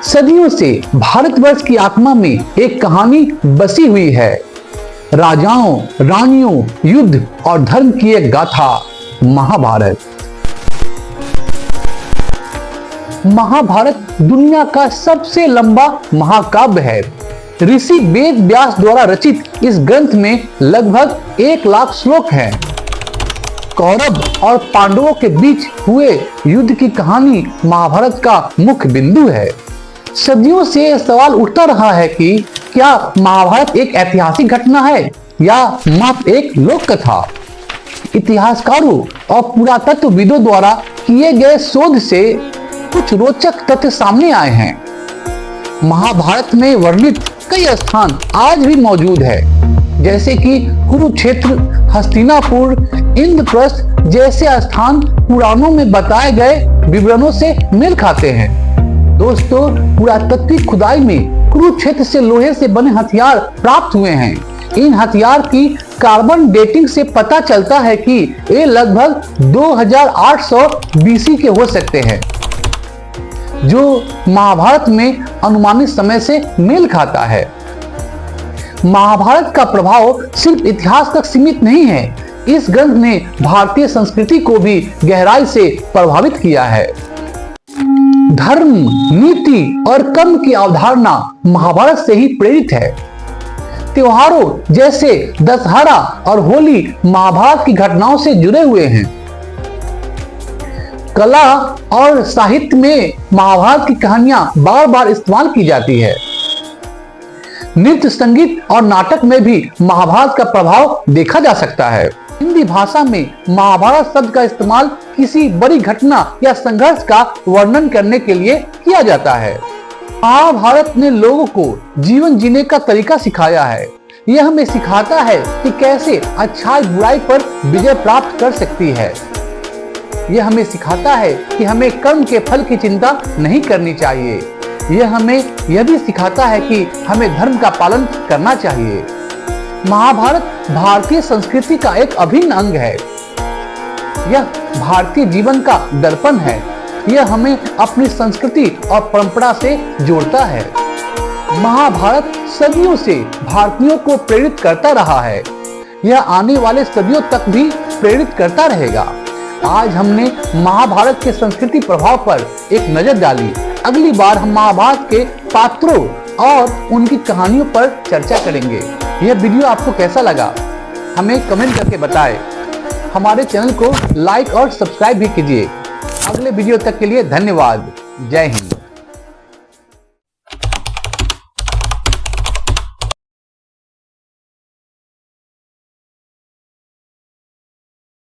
सदियों से भारतवर्ष की आत्मा में एक कहानी बसी हुई है। राजाओं, रानियों, युद्ध और धर्म की एक गाथा, महाभारत। महाभारत दुनिया का सबसे लंबा महाकाव्य है। ऋषि वेद व्यास द्वारा रचित इस ग्रंथ में लगभग 1 लाख श्लोक हैं। कौरव और पांडवों के बीच हुए युद्ध की कहानी महाभारत का मुख्य बिंदु है। सदियों से यह सवाल उठता रहा है कि क्या महाभारत एक ऐतिहासिक घटना है या मात्र एक लोक कथा। इतिहासकारों और पुरातत्वविदों द्वारा किए गए शोध से कुछ रोचक तथ्य सामने आए हैं। महाभारत में वर्णित कई स्थान आज भी मौजूद है, जैसे कि कुरुक्षेत्र, हस्तिनापुर, इंद्रप्रस्थ जैसे स्थान पुराणों में बताए गए विवरणों से मेल खाते हैं। दोस्तों, पुरातात्विक खुदाई में कुरुक्षेत्र से लोहे से बने हथियार प्राप्त हुए हैं। इन हथियार की कार्बन डेटिंग से पता चलता है कि ये लगभग 2800 बीसी के हो सकते हैं, जो महाभारत में अनुमानित समय से मेल खाता है। महाभारत का प्रभाव सिर्फ इतिहास तक सीमित नहीं है। इस ग्रंथ ने भारतीय संस्कृति को भी गहराई से प्रभावित किया है। धर्म, नीति और कर्म की अवधारणा महाभारत से ही प्रेरित है। त्योहारों जैसे दशहरा और होली महाभारत की घटनाओं से जुड़े हुए हैं। कला और साहित्य में महाभारत की कहानियां बार बार इस्तेमाल की जाती है। नृत्य, संगीत और नाटक में भी महाभारत का प्रभाव देखा जा सकता है। हिंदी भाषा में महाभारत शब्द का इस्तेमाल किसी बड़ी घटना या संघर्ष का वर्णन करने के लिए किया जाता है। महाभारत ने लोगों को जीवन जीने का तरीका सिखाया है। यह हमें सिखाता है कि कैसे अच्छाई बुराई पर विजय प्राप्त कर सकती है। यह हमें सिखाता है कि हमें कर्म के फल की चिंता नहीं करनी चाहिए। यह हमें यह भी सिखाता है कि हमें धर्म का पालन करना चाहिए। महाभारत भारतीय संस्कृति का एक अभिन्न अंग है। यह भारतीय जीवन का दर्पण है। यह हमें अपनी संस्कृति और परंपरा से जोड़ता है। महाभारत सदियों से भारतीयों को प्रेरित करता रहा है। यह आने वाले सदियों तक भी प्रेरित करता रहेगा। आज हमने महाभारत के संस्कृति प्रभाव पर एक नजर डाली। अगली बार हम महाभारत के पात्रों और उनकी कहानियों पर चर्चा करेंगे। यह वीडियो आपको कैसा लगा हमें कमेंट करके बताएं। हमारे चैनल को लाइक और सब्सक्राइब भी कीजिए। अगले वीडियो तक के लिए धन्यवाद। जय हिंद।